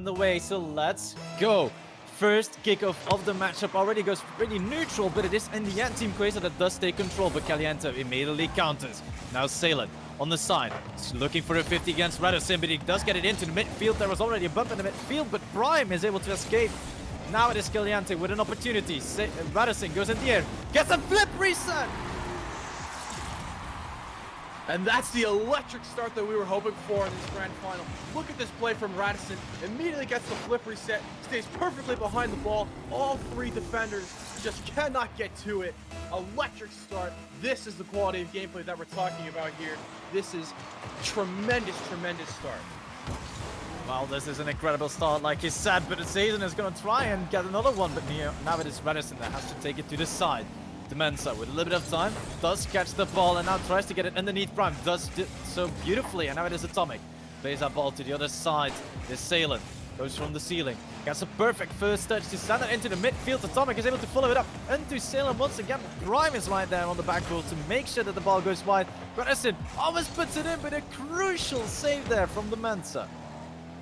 the way, so let's go. First kickoff of the matchup already goes pretty neutral, but it is in the end TeamQueso that does take control, but Caliente immediately counters. Now Salem on the side. He's looking for a 50 against Radisson, but he does get it into the midfield. There was already a bump in the midfield, but Prime is able to escape. Now it is Caliente with an opportunity. Radisson goes in the air, gets a flip reset! And that's the electric start that we were hoping for in this grand final. Look at this play from Radisson. Immediately gets the flip reset, stays perfectly behind the ball. All three defenders just cannot get to it. Electric start. This is the quality of gameplay that we're talking about here. This is tremendous, tremendous start. Well, this is an incredible start, like you said, but Zazen is going to try and get another one, but now it is Radisson that has to take it to the side. Demensa with a little bit of time does catch the ball and now tries to get it underneath Prime. Does so beautifully, and now it is Atomic. Plays that ball to the other side. This Salem goes from the ceiling. Gets a perfect first touch to send it into the midfield. Atomic is able to follow it up into Salem once again. Prime is right there on the back row to make sure that the ball goes wide. Radisson almost puts it in, but a crucial save there from Demensa.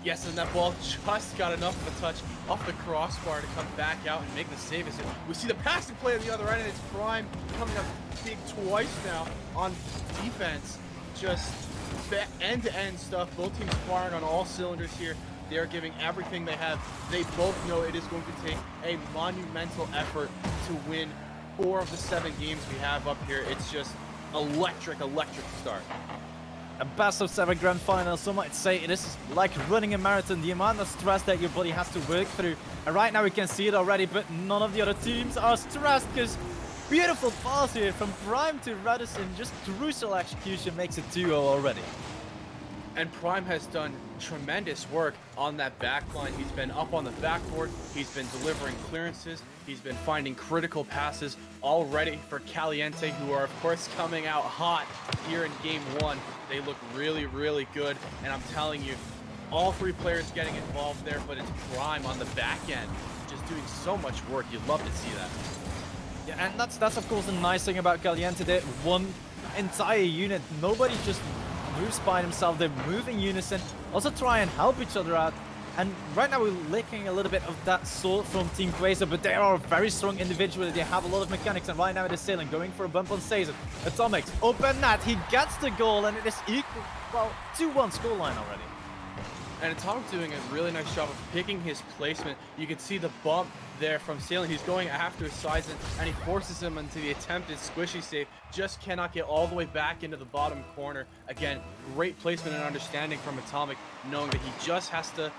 Yes, and that ball just got enough of a touch off the crossbar to come back out and make the save. We see the passing play on the other end, and it's Prime coming up big twice now on defense. Just end-to-end stuff. Both teams firing on all cylinders here. They are giving everything they have. They both know it is going to take a monumental effort to win 4 of the 7 games we have up here. It's just electric start. A best of 7 grand final, some might say it is like running a marathon, the amount of stress that your body has to work through. And right now we can see it already, but none of the other teams are stressed because beautiful pass here from Prime to Radisson, just crucial execution makes it 2-0 already. And Prime has done tremendous work on that back line. He's been up on the backboard. He's been delivering clearances. He's been finding critical passes already for Caliente, who are, of course, coming out hot here in Game 1. They look really, really good. And I'm telling you, all 3 players getting involved there, but it's Prime on the back end, just doing so much work. You'd love to see that. Yeah, and that's of course the nice thing about Caliente. They're one entire unit. Nobody just moves by themselves. They move in unison, also try and help each other out. And right now we're licking a little bit of that sort from TeamQueso, but they are very strong individually. They have a lot of mechanics, and right now it is Sailing going for a bump on Zazen. Atomics open net, he gets the goal, and it is equal. Well, 2-1 scoreline already. And Atomic doing a really nice job of picking his placement. You can see the bump there from Sailing. He's going after Zazen, and he forces him into the attempted squishy save. Just cannot get all the way back into the bottom corner. Again, great placement and understanding from Atomic, knowing that he just has to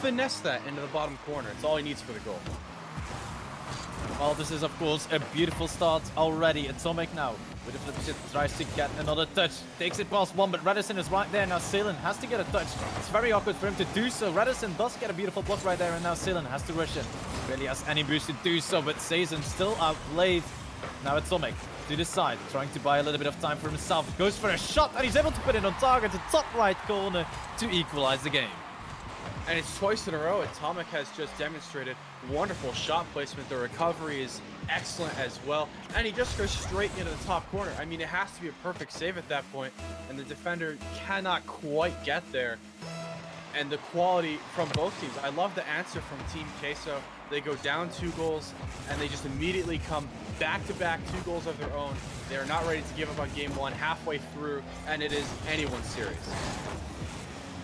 finesse that into the bottom corner. It's all he needs for the goal. Well, this is, of course, a beautiful start already. Atomic now with a flip shit tries to get another touch. Takes it past one, but Radisson is right there. Now Salem has to get a touch. It's very awkward for him to do so. Radisson does get a beautiful block right there, and now Salem has to rush in. Really has any boost to do so, but Zazen still outplayed. Now Atomic to the side, trying to buy a little bit of time for himself. Goes for a shot, and he's able to put it on target, the top right corner, to equalize the game. And it's twice in a row. Atomic has just demonstrated wonderful shot placement. The recovery is excellent as well. And he just goes straight into the top corner. I mean, it has to be a perfect save at that point, and the defender cannot quite get there. And the quality from both teams. I love the answer from TeamQueso. They go down 2 goals, and they just immediately come back-to-back 2 goals of their own. They are not ready to give up on Game 1 halfway through, and it is anyone's series.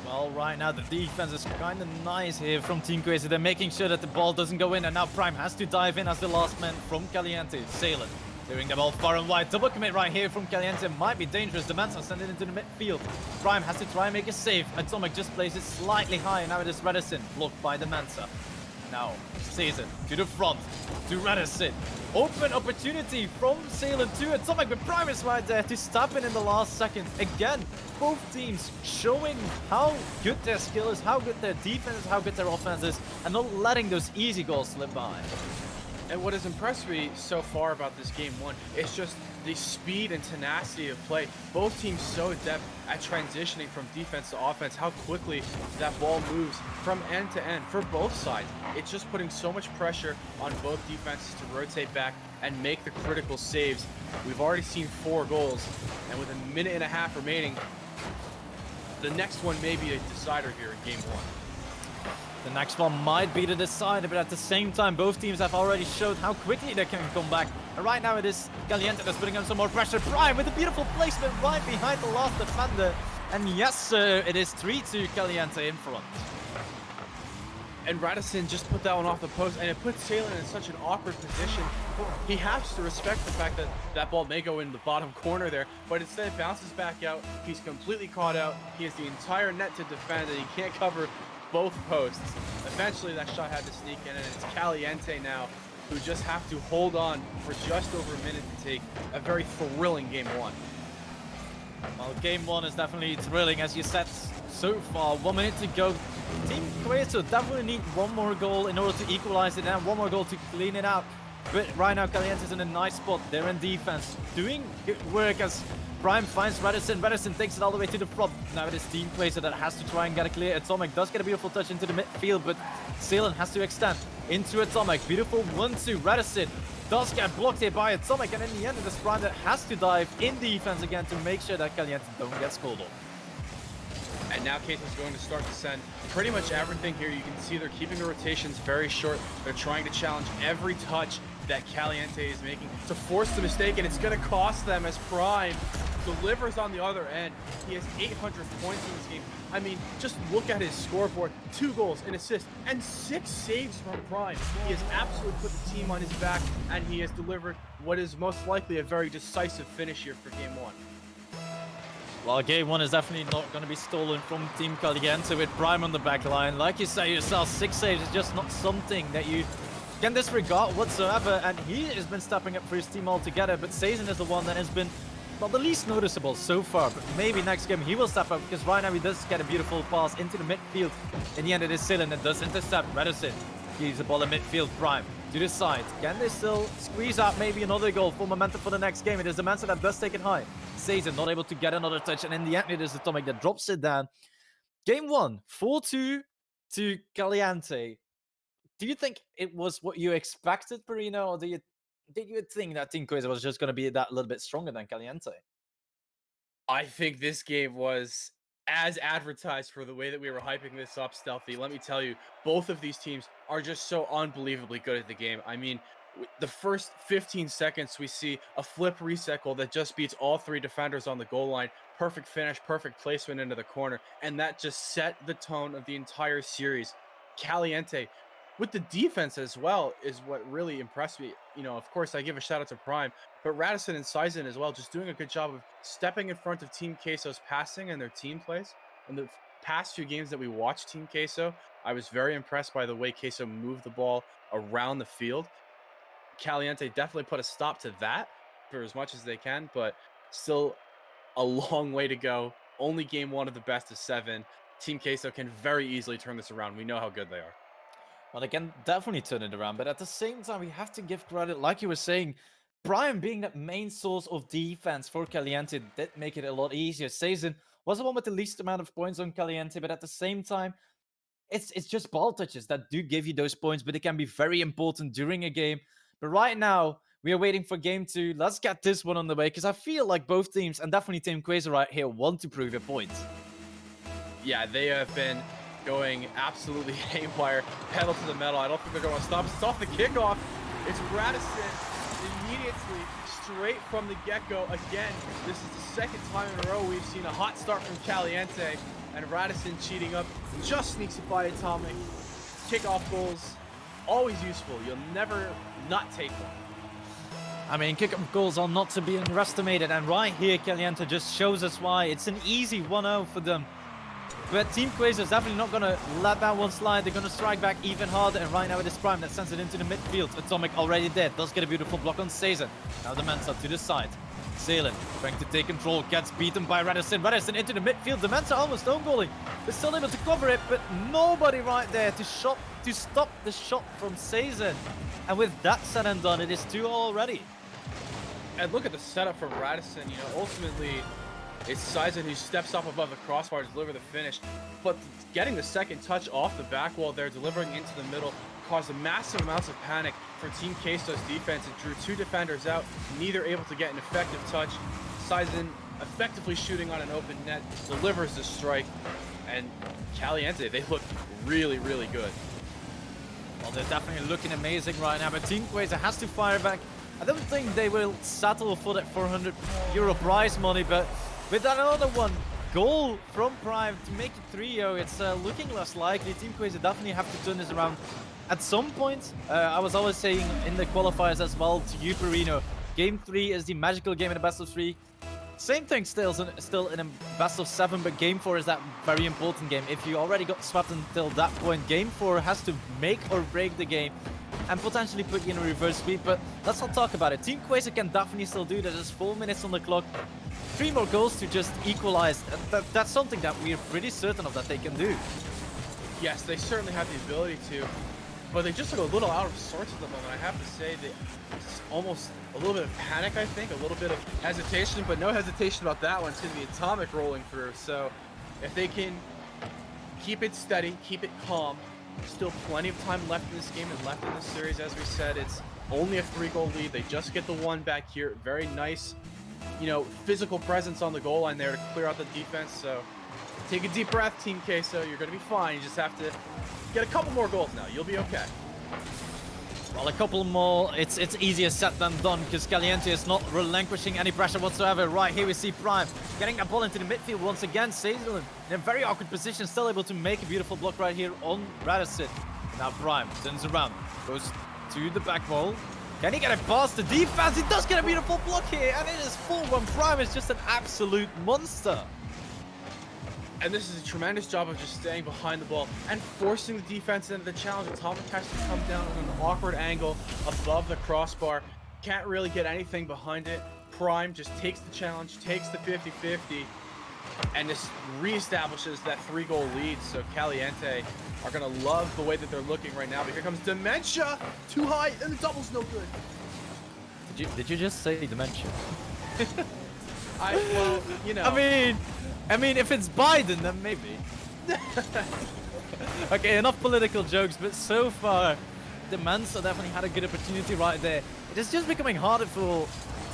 Well, right now the defense is kind of nice here from TeamQueso. They're making sure that the ball doesn't go in, and now Prime has to dive in as the last man from Caliente. Salem doing the ball far and wide. Double commit right here from Caliente might be dangerous. Demensa send it into the midfield. Prime has to try and make a save. Atomic just plays it slightly high, and now it is Radisson blocked by Demensa. Now Zazen to the front to Radisson. Open opportunity from Salem to Atomic, but Prime is right there to stop it in the last second. Again, both teams showing how good their skill is, how good their defense is, how good their offense is, and not letting those easy goals slip by. And what has impressed me so far about this Game 1 is just the speed and tenacity of play. Both teams so adept at transitioning from defense to offense, how quickly that ball moves from end to end for both sides. It's just putting so much pressure on both defenses to rotate back and make the critical saves. We've already seen 4 goals, and with a minute and a half remaining, the next one may be a decider here in Game 1. The next one might be the decider, but at the same time, both teams have already showed how quickly they can come back. And right now it is Caliente that's putting on some more pressure. Prime with a beautiful placement right behind the last defender. And yes, sir, it is 3-2 Caliente in front. And Radisson just put that one off the post, and it puts Salem in such an awkward position. He has to respect the fact that that ball may go in the bottom corner there, but instead it bounces back out. He's completely caught out. He has the entire net to defend, and he can't cover both posts. Eventually that shot had to sneak in, and it's Caliente now who just have to hold on for just over a minute to take a very thrilling game one. Well, game one is definitely thrilling, as you said so far. 1 minute to go. TeamQueso definitely need one more goal in order to equalize it and one more goal to clean it out. But right now, Caliente is in a nice spot. They're in defense, doing good work as Prime finds Radisson. Radisson takes it all the way to the front. Now it is TeamQueso that has to try and get a clear. Atomic does get a beautiful touch into the midfield, but Salem has to extend into Atomic. Beautiful 1-2. Radisson does get blocked here by Atomic, and in the end, it is Prime that has to dive in defense again to make sure that Caliente don't get scored on. And now Queso is going to start to send pretty much everything here. You can see they're keeping the rotations very short. They're trying to challenge every touch that Caliente is making to force the mistake, and it's going to cost them as Prime delivers on the other end. He has 800 points in this game. I mean, just look at his scoreboard. 2 goals, an assist, and 6 saves from Prime. He has absolutely put the team on his back, and he has delivered what is most likely a very decisive finish here for game one. Well, game one is definitely not going to be stolen from Team Caliente with Prime on the back line. Like you say yourself, 6 saves is just not something that you can disregard whatsoever. And he has been stepping up for his team altogether. But Sazen is the one that has been, well, the least noticeable so far. But maybe next game he will step up, because right now he does get a beautiful pass into the midfield. In the end, it is Salem that does intercept Radisson. Gives the ball in midfield. Prime to the side. Can they still squeeze out maybe another goal for momentum for the next game? It is the Mansa that does take it high. Sazen not able to get another touch, and in the end it is Atomic that drops it down. Game one, 4-2 to Caliente. Do you think it was what you expected, Perino, or did you think that TeamQueso was just going to be that little bit stronger than Caliente? I think this game was as advertised for the way that we were hyping this up, Stealthy. Let me tell you, both of these teams are just so unbelievably good at the game. I mean, the first 15 seconds, we see a flip reset goal that just beats all 3 defenders on the goal line. Perfect finish, perfect placement into the corner, and that just set the tone of the entire series. Caliente, with the defense as well, is what really impressed me. You know, of course, I give a shout out to Prime, but Radisson and Sazen as well, just doing a good job of stepping in front of TeamQueso's passing and their team plays. In the past few games that we watched TeamQueso, I was very impressed by the way Queso moved the ball around the field. Caliente definitely put a stop to that for as much as they can, but still a long way to go. Only game one of the best of 7. TeamQueso can very easily turn this around. We know how good they are. Well, they can definitely turn it around, but at the same time, we have to give credit, like you were saying, Brian being that main source of defense for Caliente did make it a lot easier. Sazen was the one with the least amount of points on Caliente, but at the same time, it's just ball touches that do give you those points, but it can be very important during a game. But right now, we are waiting for game 2. Let's get this one on the way, because I feel like both teams, and definitely TeamQueso right here, want to prove a point. Yeah, they have been going absolutely haywire, pedal to the metal. I don't think they're going to stop. It's off the kickoff. It's Radisson immediately, straight from the get-go. Again, this is the second time in a row we've seen a hot start from Caliente, and Radisson cheating up, just sneaks it by Atomic. Kickoff goals, always useful. You'll never not take one. I mean, kick-up goals are not to be underestimated, and right here, Caliente just shows us why. It's an easy 1-0 for them. But TeamQueso is definitely not going to let that one slide. They're going to strike back even harder, and right now it is Prime that sends it into the midfield. Atomic already dead, does get a beautiful block on Sazen. Now the Mensa to the side. Salem trying to take control, gets beaten by Radisson. Radisson into the midfield. The Mensa almost own-goaling. They're still able to cover it, but nobody right there to stop the shot from Sazen. And with that said and done, it is 2 already. And look at the setup from Radisson. You know, ultimately, it's Sazen who steps up above the crossbar to deliver the finish. But getting the second touch off the back wall there, delivering into the middle, caused massive amounts of panic for TeamQueso's defense. It drew 2 defenders out, neither able to get an effective touch. Sazen effectively shooting on an open net, delivers the strike, And Caliente, they look really, really good. Well, they're definitely looking amazing right now, but TeamQueso has to fire back. I don't think they will settle for that 400 euro prize money, but with another one goal from Prime to make it 3-0, it's looking less likely. TeamQueso definitely have to turn this around at some point. I was always saying in the qualifiers as well to you, Perino, Game 3 is the magical game in the best of 3. Same thing still in a best of 7, but Game 4 is that very important game. If you already got swept until that point, Game 4 has to make or break the game and potentially put you in a reverse sweep. But let's not talk about it. TeamQueso can definitely still do that. There's 4 minutes on the clock. 3 more goals to just equalize. That's something that we're pretty certain of that they can do. Yes, they certainly have the ability to, but they just look a little out of sorts at the moment. I have to say that it's almost a little bit of panic, I think, a little bit of hesitation, but no hesitation about that one. It's going to be Atomic rolling through. So if they can keep it steady, keep it calm, still plenty of time left in this game and left in this series. As we said, it's only a 3-goal lead. They just get the one back here. Very nice, you know, physical presence on the goal line there to clear out the defense. So take a deep breath, TeamQueso. You're going to be fine. You just have to get a couple more goals now. You'll be okay. Well, a couple more, it's easier said than done because Caliente is not relinquishing any pressure whatsoever. Right here we see Prime getting that ball into the midfield once again. Sazerland in a very awkward position, still able to make a beautiful block right here on Radisson. Now Prime turns around, goes to the back wall. Can he get it past the defense? He does get a beautiful block here, and it is 4-1. Prime is just an absolute monster. And this is a tremendous job of just staying behind the ball and forcing the defense into the challenge. Atomic has to come down on an awkward angle above the crossbar. Can't really get anything behind it. Prime just takes the challenge, takes the 50-50, and just reestablishes that 3-goal lead. So Caliente are going to love the way that they're looking right now. But here comes Dementia. Too high, and the double's no good. Did you just say dementia? Well, you know. I mean, if it's Biden, then maybe. Okay, enough political jokes, but so far, the Mensa definitely had a good opportunity right there. It is just becoming harder for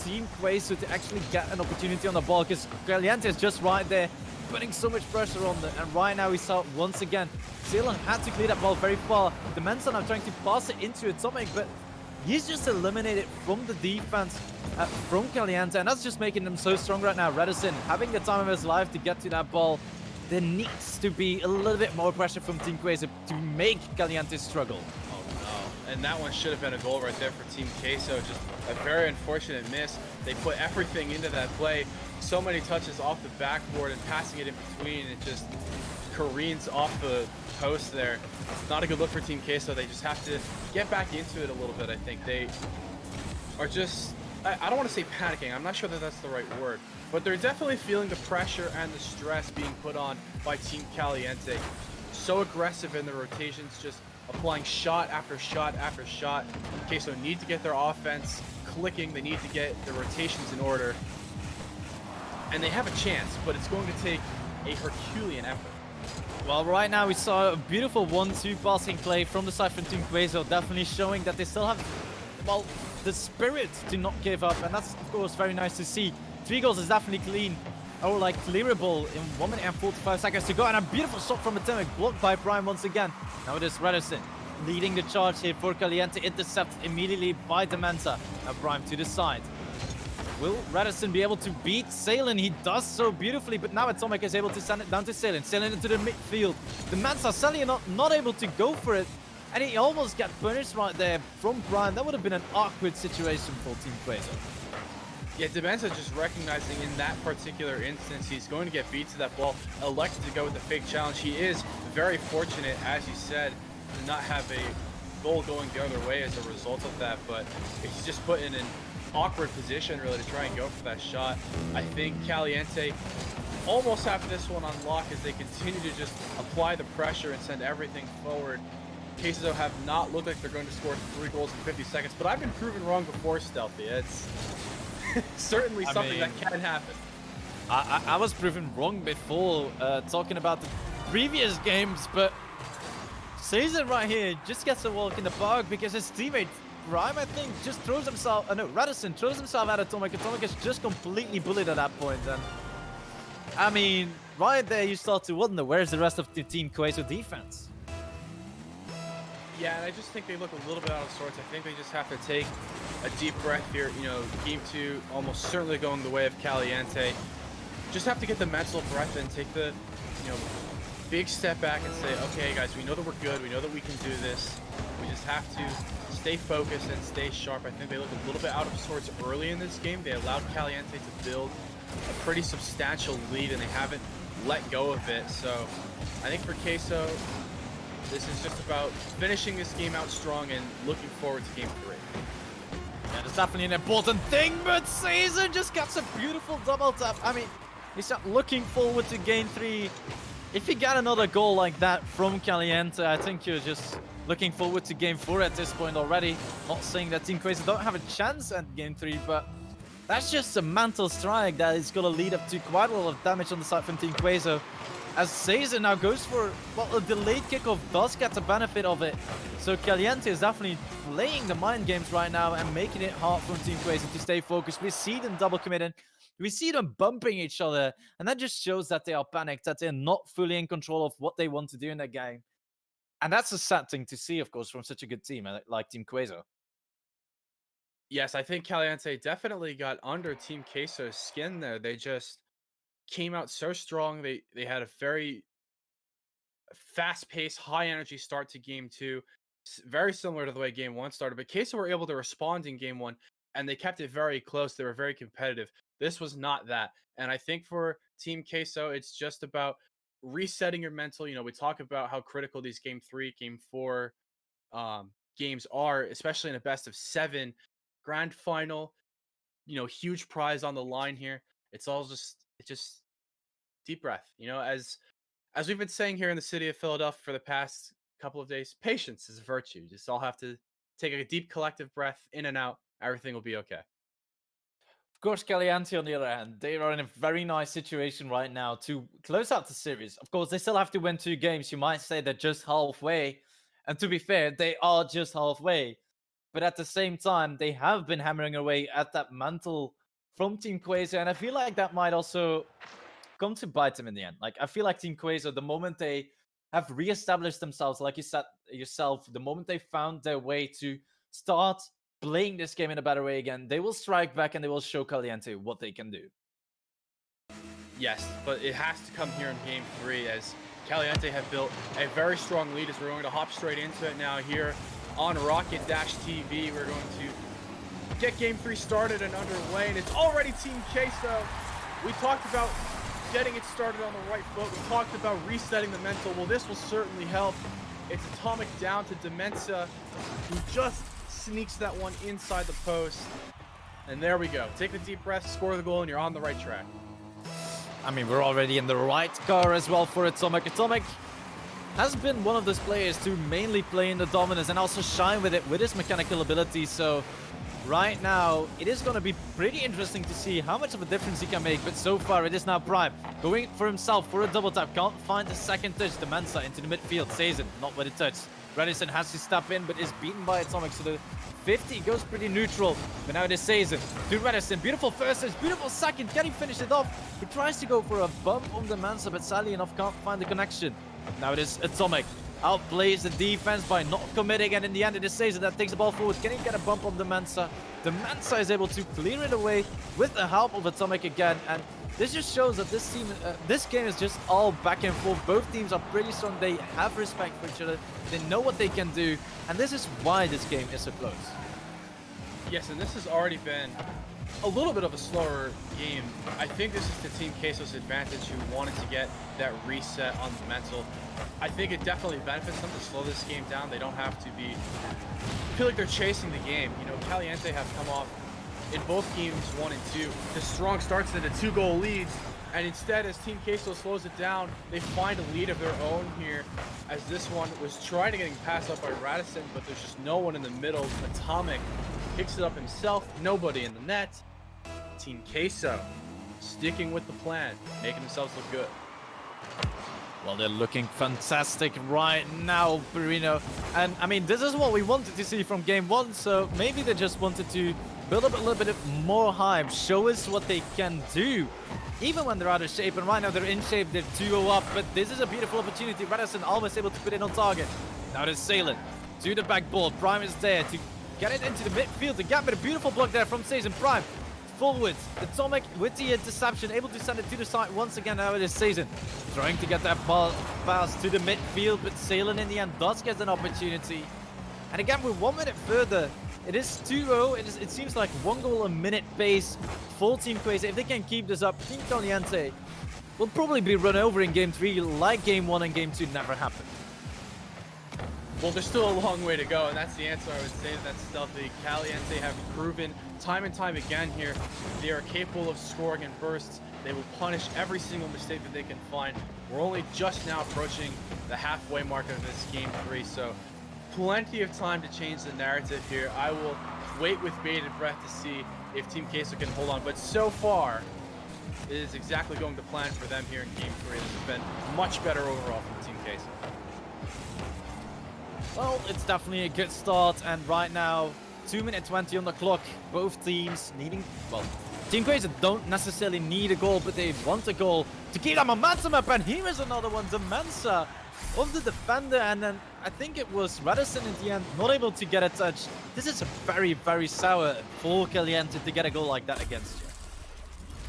TeamQueso to actually get an opportunity on the ball because Caliente is just right there, putting so much pressure on them. And right now we saw once again, Ceylon had to clear that ball very far. The Mensa now trying to pass it into Atomic, but he's just eliminated from the defense from Caliente, and that's just making them so strong right now. Radisson having the time of his life to get to that ball. There needs to be a little bit more pressure from TeamQueso to make Caliente struggle. Oh no, and that one should have been a goal right there for TeamQueso. Just a very unfortunate miss. They put everything into that play. So many touches off the backboard and passing it in between. It just careens off the post there. It's not a good look for TeamQueso. They just have to get back into it a little bit. I think they are just, I don't want to say panicking. I'm not sure that that's the right word, but they're definitely feeling the pressure and the stress being put on by Team Caliente. So aggressive in the rotations, just applying shot after shot after shot. Queso need to get their offense clicking. They need to get the rotations in order, and they have a chance, but it's going to take a Herculean effort. Well, right now we saw a beautiful 1-2 passing play from the side from TeamQueso, definitely showing that they still have, well, the spirit to not give up, and that's of course very nice to see. 3 goals is definitely clean, or like clearable in 1 minute and 45 seconds to go, and a beautiful shot from Atomic, blocked by Prime once again. Now it is Radisson leading the charge here for Caliente, intercepted immediately by Dementia. Now Prime to the side. Will Radisson be able to beat Salen? He does so beautifully, but now Atomic is able to send it down to Salen. Salen into the midfield. The Mensa Sally not able to go for it, and he almost got punished right there from Prime. That would have been an awkward situation for TeamQueso. Yeah, Dementia just recognizing in that particular instance he's going to get beat to that ball, elected to go with the fake challenge. He is very fortunate, as you said, to not have a goal going the other way as a result of that, but he's just put in an awkward position really to try and go for that shot. I think Caliente almost have this one on lock as they continue to just apply the pressure and send everything forward. Queso have not looked like they're going to score 3 goals in 50 seconds, but I've been proven wrong before, Stealthy. It's certainly something that can happen. I was proven wrong before talking about the previous games, but Caesar right here just gets a walk in the park because his teammate Prime, I think, just throws himself, no, Radisson throws himself at Atomic. Atomic is just completely bullied at that point, and I mean, right there you start to wonder, where's the rest of the TeamQueso defense? Yeah, and I just think they look a little bit out of sorts. I think they just have to take a deep breath here. You know, game 2 almost certainly going the way of Caliente. Just have to get the mental breath and take the, big step back and say, okay, guys, we know that we're good. We know that we can do this. We just have to stay focused and stay sharp. I think they look a little bit out of sorts early in this game. They allowed Caliente to build a pretty substantial lead, and they haven't let go of it. So I think for Queso, this is just about finishing this game out strong and looking forward to game 3. Yeah, that's definitely an important thing, but Caesar just gets a beautiful double tap. I mean, he's not looking forward to game 3. If you get another goal like that from Caliente, I think you're just looking forward to game 4 at this point already. Not saying that TeamQueso don't have a chance at game 3, but that's just a mental strike that is going to lead up to quite a lot of damage on the side from TeamQueso. As Caesar now goes for, well, a delayed kickoff does get the benefit of it. So Caliente is definitely playing the mind games right now and making it hard for TeamQueso to stay focused. We see them double committing. We see them bumping each other. And that just shows that they are panicked, that they're not fully in control of what they want to do in that game. And that's a sad thing to see, of course, from such a good team like TeamQueso. Yes, I think Caliente definitely got under TeamQueso's skin there. They just came out so strong. They had a very fast-paced, high-energy start to game 2, very similar to the way game 1 started. But Queso were able to respond in game 1, and they kept it very close. They were very competitive. This was not that. And I think for TeamQueso, it's just about resetting your mental. We talk about how critical these game 3, game 4 games are, especially in a best of 7 grand final. Huge prize on the line here. It's just deep breath. As we've been saying here in the city of Philadelphia for the past couple of days, patience is a virtue. Just all have to take a deep collective breath in and out. Everything will be okay. Of course, Caliente, on the other hand, they are in a very nice situation right now to close out the series. Of course, they still have to win 2 games. You might say they're just halfway. And to be fair, they are just halfway. But at the same time, they have been hammering away at that mantle from TeamQueso. And I feel like that might also come to bite them in the end. Like, I feel like TeamQueso, the moment they have reestablished themselves, like you said yourself, the moment they found their way to start playing this game in a better way again, they will strike back and they will show Caliente what they can do. Yes, but it has to come here in game 3 as Caliente have built a very strong lead. As we're going to hop straight into it now here on Rocket Dash TV. We're going to get game 3 started and underway, and it's already TeamQueso. We talked about getting it started on the right foot. We talked about resetting the mental. Well, this will certainly help. It's Atomic down to Demensa, who just sneaks that one inside the post. And there we go. Take the deep breath, score the goal, and you're on the right track. I mean, we're already in the right car as well for Atomic. Atomic has been one of those players to mainly play in the dominance and also shine with it with his mechanical ability. So right now, it is going to be pretty interesting to see how much of a difference he can make. But so far, it is now Prime going for himself for a double tap. Can't find the second touch. The Mensa into the midfield. Sazen not with a touch. Redison has to step in, but is beaten by Atomic. So the 50 goes pretty neutral. But now it is Sazen to Redison. Beautiful first touch. Beautiful second. Can he finish it off? He tries to go for a bump on the Mensa, but sadly enough can't find the connection. Now it is Atomic. Outplays the defense by not committing, and in the end it is Caesar that takes the ball forward. Can he get a bump on the Mensa? The Mensa is able to clear it away with the help of Atomic again, and this just shows that this team, this game is just all back and forth. Both teams are pretty strong. They have respect for each other. They know what they can do, and this is why this game is so close. Yes, and this has already been a little bit of a slower game. I think this is to TeamQueso's advantage, who wanted to get that reset on the mental. I think it definitely benefits them to slow this game down. They don't have to feel like they're chasing the game. Caliente have come off in both games 1 and 2 to strong starts into 2-goal leads, and instead, as TeamQueso slows it down, they find a lead of their own here, as this one was trying to get passed up by Radisson, but there's just no one in the middle. Atomic picks it up himself, nobody in the net. TeamQueso sticking with the plan, making themselves look good. Well, they're looking fantastic right now, Perino. And I mean, this is what we wanted to see from game 1, so maybe they just wanted to build up a little bit more hype, show us what they can do, even when they're out of shape. And right now they're in shape, they're 2-0 up, but this is a beautiful opportunity. Radisson almost able to put it on target. Now they're sailing to the back ball. Prime is there to get it into the midfield. The gap with a beautiful block there from Season. Prime forwards. Atomic with the interception, able to send it to the side once again now this Season. Trying to get that ball pass to the midfield, but Salem in the end does get an opportunity. And again, we're 1 minute further. It is 2-0. It seems like 1 goal a minute pace for TeamQueso. If they can keep this up, Team Caliente will probably be run over in Game 3 like Game 1 and Game 2 never happened. Well, there's still a long way to go, and that's the answer I would say to that Stealthy. Caliente have proven time and time again here they are capable of scoring in bursts. They will punish every single mistake that they can find. We're only just now approaching the halfway mark of this Game 3, so plenty of time to change the narrative here. I will wait with bated breath to see if TeamQueso can hold on, but so far, it is exactly going to plan for them here in Game 3. This has been much better overall from TeamQueso. Well, it's definitely a good start, and right now, 2 minutes 20 on the clock. Both teams needing, well, TeamQueso don't necessarily need a goal, but they want a goal to keep that momentum up, and here is another one, Demensa of the defender, and then I think it was Radisson in the end, not able to get a touch. This is very, very sour for Caliente to get a goal like that against you.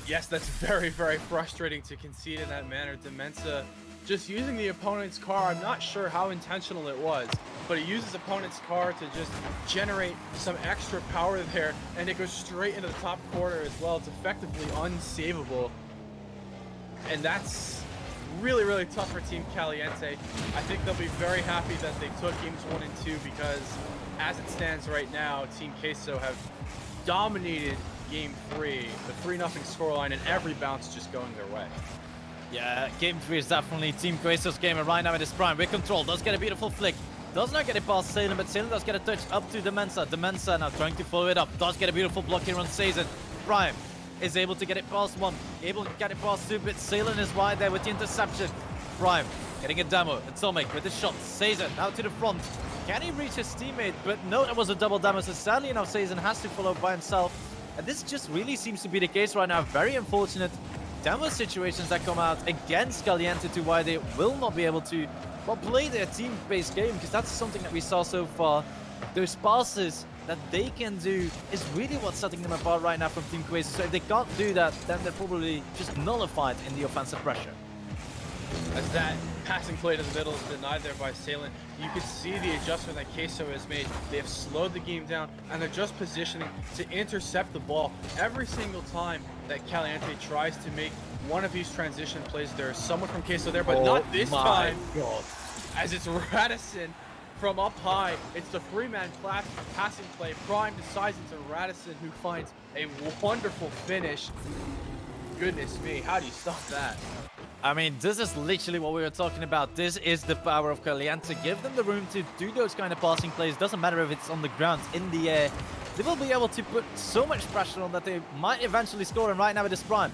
Yes, that's very, very frustrating to concede in that manner. Demensa just using the opponent's car. I'm not sure how intentional it was, but he uses opponent's car to just generate some extra power there, and it goes straight into the top corner as well. It's effectively unsavable, and that's really, really tough for Team Caliente. I think they'll be very happy that they took games 1 and 2, because as it stands right now, TeamQueso have dominated Game 3, the 3-0 scoreline, and every bounce just going their way. Yeah, Game 3 is definitely TeamQueso's game, and right now it is Prime with control. Does get a beautiful flick. Does not get it past Salem, but Salem does get a touch up to Demensa. Demensa now trying to follow it up. Does get a beautiful block here on Season. Prime is able to get it past 1. Able to get it past 2, but Salem is wide there with the interception. Prime getting a demo. Atomic with the shot. Season now to the front. Can he reach his teammate? But no, that was a double demo, so sadly enough, Season has to follow by himself. And this just really seems to be the case right now. Very unfortunate demo situations that come out against Caliente, to why they will not be able to, well, play their team-based game, because that's something that we saw so far. Those passes that they can do is really what's setting them apart right now from TeamQueso. So if they can't do that, then they're probably just nullified in the offensive pressure. As that passing play to the middle is denied there by Salem, you can see the adjustment that Queso has made. They have slowed the game down, and they're just positioning to intercept the ball. Every single time that Caliente tries to make one of these transition plays, there's someone from Queso there, but not this time. God. As it's Radisson from up high. It's the 3-man passing play. Prime decides into Radisson, who finds a wonderful finish. Goodness me, how do you stop that? I mean, this is literally what we were talking about. This is the power of Caliente. Give them the room to do those kind of passing plays. Doesn't matter if it's on the ground, in the air. They will be able to put so much pressure on that they might eventually score. And right now it is Prime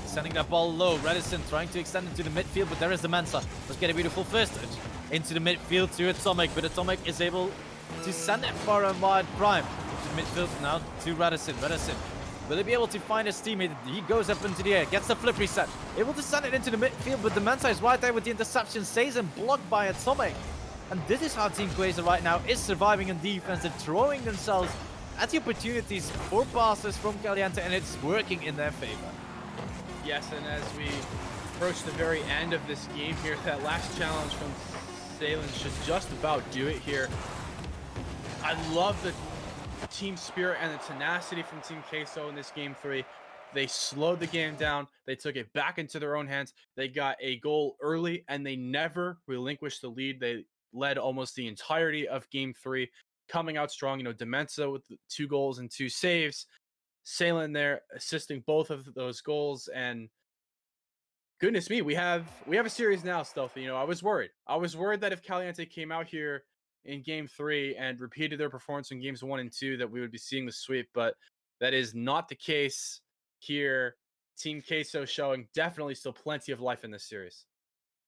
sending that ball low. Radisson trying to extend into the midfield, but there is the Mensa. Let's get a beautiful first touch into the midfield to Atomic, but Atomic is able to send it far and wide. Prime to the midfield now to Radisson. Radisson, will he be able to find his teammate? He goes up into the air, gets the flip reset, able to send it into the midfield, but the Mensa is right there with the interception. Stays and blocked by Atomic. And this is how TeamQueso right now is surviving in defense. They're throwing themselves at the opportunities for passes from Caliente, and it's working in their favor. Yes, and as we approach the very end of this game here, that last challenge from Salem should just about do it here. I love the team spirit and the tenacity from TeamQueso in this Game 3. They slowed the game down. They took it back into their own hands. They got a goal early, and they never relinquished the lead. They led almost the entirety of Game 3, coming out strong. You know, Demensa with 2 goals and 2 saves. Salem there assisting both of those goals, and goodness me, we have a series now, Stealthy. You know, I was worried that if Caliente came out here in Game 3 and repeated their performance in Games 1 and 2, that we would be seeing the sweep, but that is not the case here. TeamQueso showing definitely still plenty of life in this series.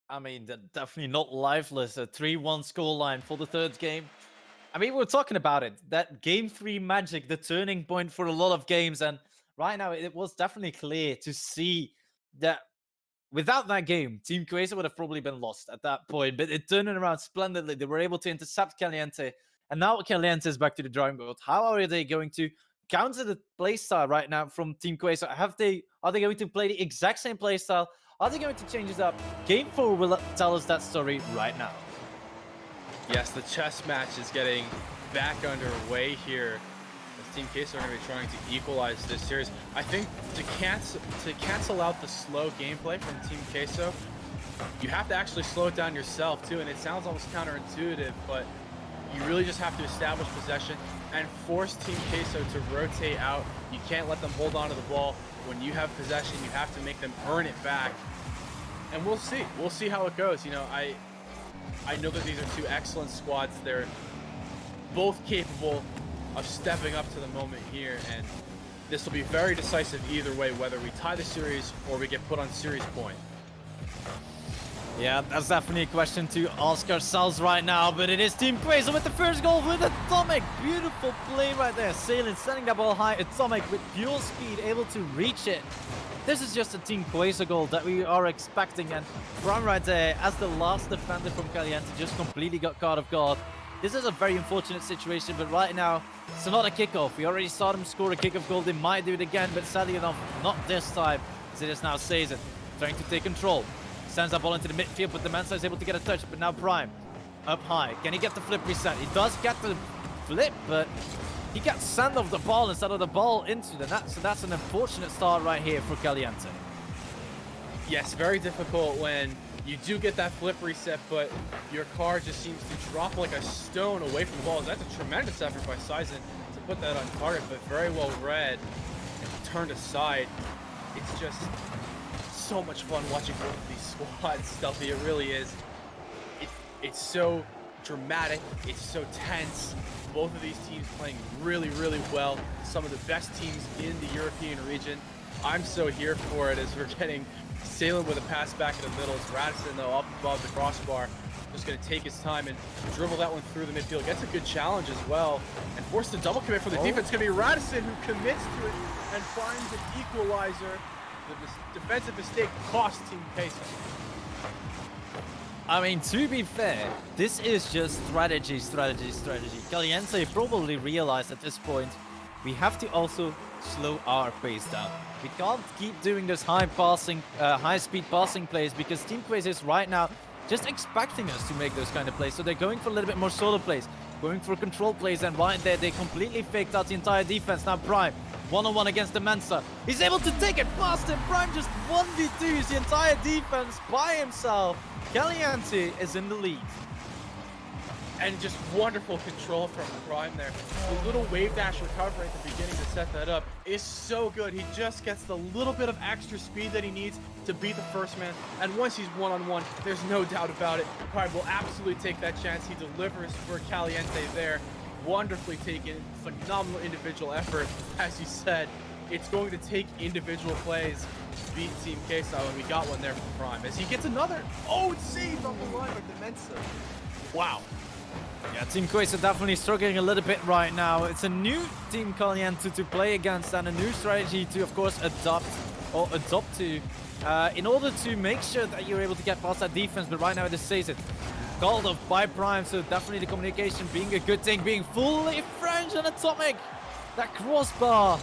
I mean, they're definitely not lifeless. A 3-1 scoreline for the third game. I mean, we're talking about it. That game 3 magic, the turning point for a lot of games. And right now, it was definitely clear to see that without that game, TeamQueso would have probably been lost at that point. But it turned it around splendidly. They were able to intercept Caliente. And now Caliente is back to the drawing board. How are they going to counter the playstyle right now from TeamQueso? Are they going to play the exact same playstyle? Are they going to change it up? Game 4 will tell us that story right now. Yes, the chess match is getting back underway here. As TeamQueso are going to be trying to equalize this series. I think to cancel out the slow gameplay from TeamQueso, you have to actually slow it down yourself too. And it sounds almost counterintuitive, but you really just have to establish possession and force TeamQueso to rotate out. You can't let them hold on to the ball. When you have possession, you have to make them earn it back. And we'll see. We'll see how it goes. You know, I know that these are two excellent squads. They're both capable of stepping up to the moment here, and this will be very decisive either way, whether we tie the series or we get put on series point. Yeah, that's definitely a question to ask ourselves right now, but it is TeamQueso with the first goal with Atomic. Beautiful play right there. Sailing, sending that ball high. Atomic with pure speed, able to reach it. This is just a TeamQueso goal that we are expecting, and Prime right there, as the last defender from Caliente, just completely got caught off guard. This is a very unfortunate situation, but right now, it's not a kickoff. We already saw them score a kickoff goal. They might do it again, but sadly enough, not this time, as it is now Sazen trying to take control. Sends that ball into the midfield, but the Mensa is able to get a touch, but now Prime up high. Can he get the flip reset? He does get the flip, but he gets sent off the ball instead of the ball into the net, so that's an unfortunate start right here for Caliente. Yes, very difficult when you do get that flip reset, but your car just seems to drop like a stone away from the ball. That's a tremendous effort by Sizen to put that on target, but very well read and turned aside. It's just so much fun watching both of these squads, Stealthy. It really is. It's so dramatic. It's so tense. Both of these teams playing really, really well. Some of the best teams in the European region. I'm so here for it as we're getting Salem with a pass back in the middle. It's Radisson, though, up above the crossbar. Just going to take his time and dribble that one through the midfield. Gets a good challenge as well. And forced a double commit for the defense. It's going to be Radisson who commits to it and finds an equalizer. The defensive mistake cost TeamQueso. I mean, to be fair, this is just strategy. Caliente probably realized at this point, we have to also slow our pace down. We can't keep doing this high-speed passing plays because TeamQueso is right now just expecting us to make those kind of plays. So they're going for a little bit more solo plays, going for control plays, and right there, they completely faked out the entire defense. Now Prime, one-on-one against the Mensa. He's able to take it past him. Prime just 1v2s the entire defense by himself. Caliente is in the lead. And just wonderful control from Prime there. The little wave dash recovery at the beginning to set that up is so good. He just gets the little bit of extra speed that he needs to beat the first man. And once he's one-on-one, there's no doubt about it. Prime will absolutely take that chance. He delivers for Caliente there. Wonderfully taken, phenomenal individual effort. As you said, it's going to take individual plays to beat TeamQueso, and we got one there from Prime. As he gets another, it's saved on the line by Demensa. Wow. Yeah, TeamQueso definitely struggling a little bit right now. It's a new Team Caliente to play against and a new strategy to, of course, adopt to in order to make sure that you're able to get past that defense. But right now it is Sazen called off by Prime, so definitely the communication being a good thing, being fully French and Atomic. That crossbar.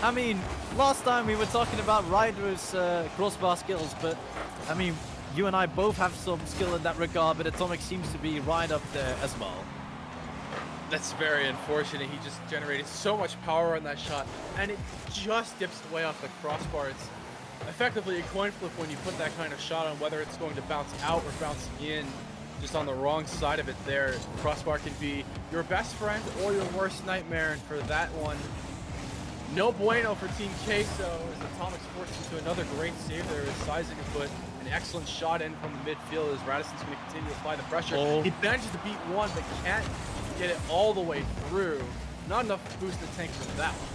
I mean, last time we were talking about Ryder's crossbar skills, but I mean, you and I both have some skill in that regard, but Atomic seems to be right up there as well. That's very unfortunate. He just generated so much power on that shot, and it just dips away off the crossbar. It's effectively a coin flip when you put that kind of shot on, whether it's going to bounce out or bounce in. Just on the wrong side of it there. Crossbar can be your best friend or your worst nightmare, and for that one, no bueno for TeamQueso as Atomic's forced into another great save there as Sizen can put an excellent shot in from the midfield as Radisson's going to continue to apply the pressure. He manages to beat one, but can't get it all the way through. Not enough to boost the tank for that one.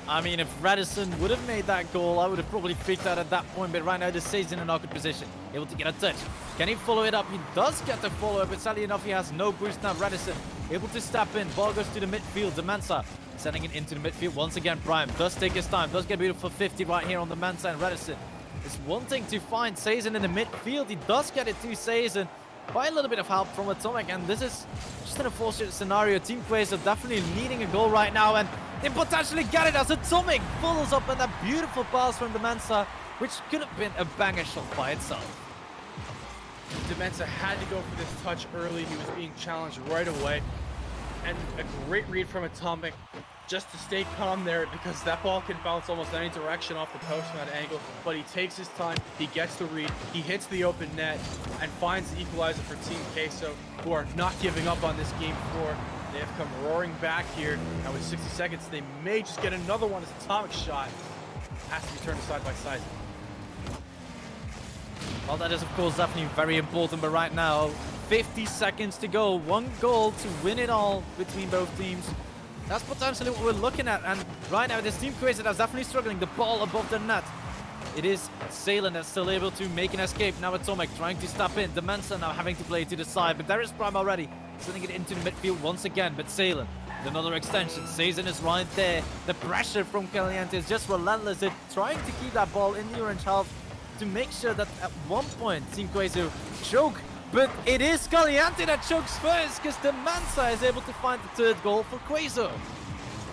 I mean, if Radisson would have made that goal, I would have probably freaked out at that point, but right now this stays in an awkward position. Able to get a touch. Can he follow it up? He does get the follow-up, but sadly enough, he has no boost now. Radisson able to step in. Ball goes to the midfield. Demensa sending it into the midfield once again. Prime does take his time. Does get a beautiful 50 right here on the Mensa, and Radisson is wanting to find Sazen in the midfield. He does get it to Sazen by a little bit of help from Atomic, and this is just an unfortunate scenario. TeamQueso definitely needing a goal right now, and they potentially get it as Atomic follows up on that beautiful pass from Demensa, which could have been a banger shot by itself. Demensa had to go for this touch early. He was being challenged right away. And a great read from Atomic just to stay calm there, because that ball can bounce almost any direction off the post from that angle. But he takes his time, he gets the read, he hits the open net, and finds the equalizer for TeamQueso, who are not giving up on this game 4. They have come roaring back here. Now with 60 seconds, they may just get another one as Atomic shot has to be turned side by side. Well, that is, of course, definitely very important, but right now, 50 seconds to go. One goal to win it all between both teams. That's potentially what we're looking at, and right now, this TeamQueso that's definitely struggling. The ball above the net. It is Salen that's still able to make an escape. Now Atomic trying to step in. Demensa now having to play to the side, but there is Prime already. Sending it into the midfield once again, but Salen, another extension. Sazen is right there. The pressure from Caliente is just relentless. They're trying to keep that ball in the orange half to make sure that at one point TeamQueso choke, but it is Caliente that chokes first, because Demensa is able to find the third goal for Queso.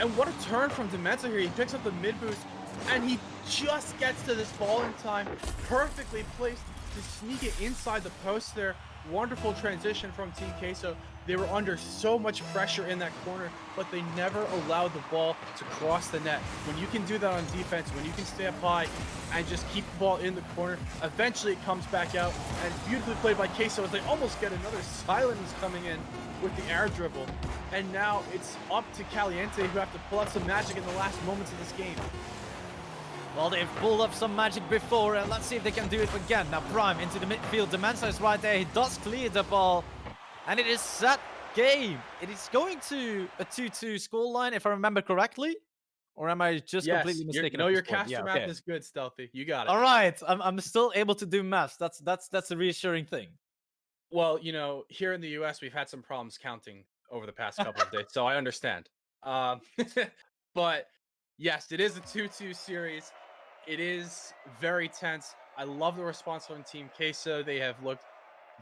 And what a turn from Demensa here. He picks up the mid boost, and he just gets to this ball in time. Perfectly placed to sneak it inside the post there. Wonderful transition from TeamQueso. They were under so much pressure in that corner, but they never allowed the ball to cross the net. When you can do that on defense, when you can stay up high and just keep the ball in the corner, eventually it comes back out, and beautifully played by Queso as they almost get another silence coming in with the air dribble. And now it's up to Caliente, who have to pull out some magic in the last moments of this game. Well, they've pulled up some magic before, and let's see if they can do it again. Now Prime into the midfield. Demensa is right there. He does clear the ball, and it is set game. It is going to a 2-2 scoreline, if I remember correctly. Or am I just completely mistaken? No, your caster math is good, Stealthy. You got it. All right, I'm still able to do math. That's a reassuring thing. Well, you know, here in the US, we've had some problems counting over the past couple of days, so I understand. But yes, it is a 2-2 series. It is very tense. I love the response from TeamQueso. They have looked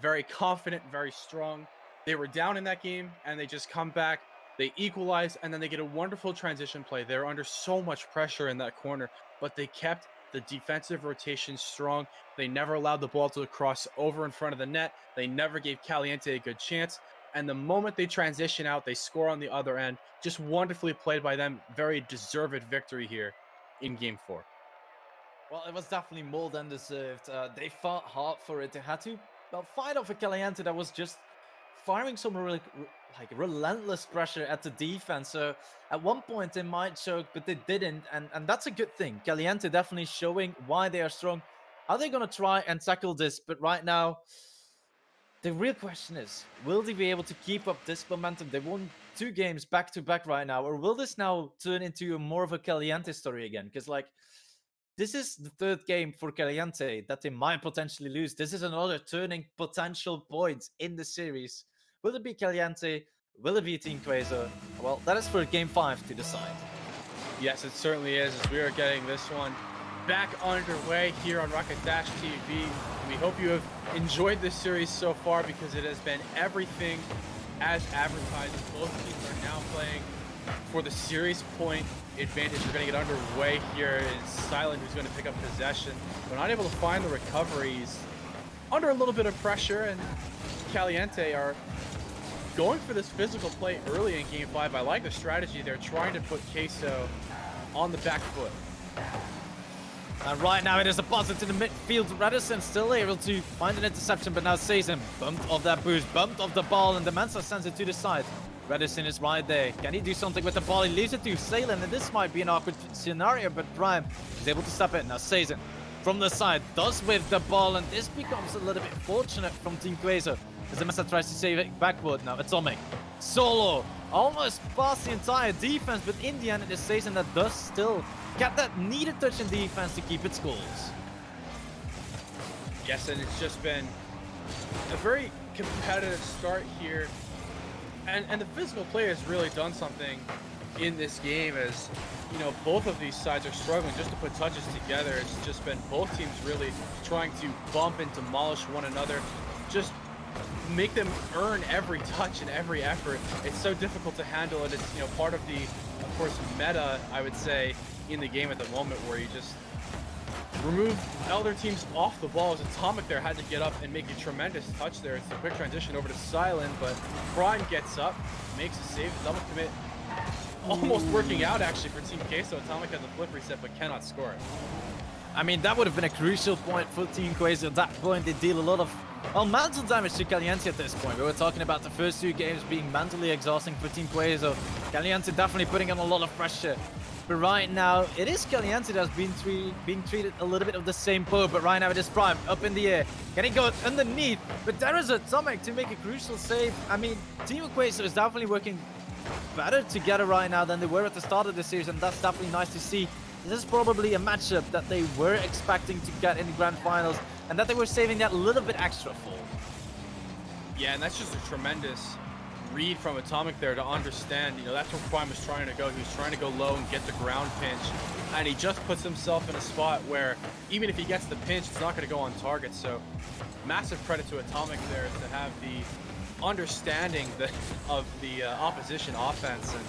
very confident, very strong. They were down in that game, and they just come back. They equalize, and then they get a wonderful transition play. They're under so much pressure in that corner, but they kept the defensive rotation strong. They never allowed the ball to cross over in front of the net. They never gave Caliente a good chance. And the moment they transition out, they score on the other end. Just wonderfully played by them. Very deserved victory here in Game 4. Well, it was definitely more than deserved. They fought hard for it. They had to fight off a Caliente that was just firing some really relentless pressure at the defense. So at one point they might choke, but they didn't, and that's a good thing. Caliente definitely showing why they are strong. Are they going to try and tackle this? But right now, the real question is, will they be able to keep up this momentum? They won 2 games back to back right now, or will this now turn into a more of a Caliente story again? Because this is the 3rd game for Caliente that they might potentially lose. This is another turning potential point in the series. Will it be Caliente? Will it be TeamQueso? Well, that is for Game 5 to decide. Yes, it certainly is, as we are getting this one back underway here on Rocket Dash TV. We hope you have enjoyed this series so far, because it has been everything as advertised. Both teams are now playing for the series point advantage. We're going to get underway here. It's Silent who's going to pick up possession. We're not able to find the recoveries. Under a little bit of pressure, and Caliente are going for this physical play early in Game 5. I like the strategy. They're trying to put Queso on the back foot. And right now it is a pass into the midfield. Radisson still able to find an interception, but now Sazen bumped off that boost, bumped off the ball, and Demensa sends it to the side. Radisson is right there. Can he do something with the ball? He leaves it to Salen, and this might be an awkward scenario, but Prime is able to step in. Now Sazen from the side does with the ball, and this becomes a little bit fortunate from TeamQueso as Demensa tries to save it backward. Now Atomic solo almost past the entire defense, but in the end it is Sazen that does still get that needed touch in defense to keep its goals. Yes, and it's just been a very competitive start here. And the physical play has really done something in this game as, you know, both of these sides are struggling just to put touches together. It's just been both teams really trying to bump and demolish one another, just make them earn every touch and every effort. It's so difficult to handle, and it's, you know, part of the, of course, meta, I would say, in the game at the moment, where you just remove other teams off the ball. As Atomic there had to get up and make a tremendous touch there. It's a quick transition over to Silent, but Prime gets up, makes a save, double commit. Almost working out actually for TeamQueso. Atomic has a flip reset but cannot score it. I mean, that would have been a crucial point for TeamQueso. At that point, they deal a lot of mental damage to Caliente at this point. We were talking about the first 2 games being mentally exhausting for TeamQueso. Caliente definitely putting on a lot of pressure. But right now, it is Caliente that's being treated a little bit of the same boat. But right now, it is Prime up in the air. Can he go underneath? But there is Atomic to make a crucial save. I mean, TeamQueso is definitely working better together right now than they were at the start of the series. And that's definitely nice to see. This is probably a matchup that they were expecting to get in the grand finals. And that they were saving that little bit extra for. Yeah, and that's just a tremendous read from Atomic there to understand, you know, that's where Prime was trying to go. He was trying to go low and get the ground pinch, and he just puts himself in a spot where even if he gets the pinch, it's not going to go on target. So massive credit to Atomic there to have the understanding of the opposition offense and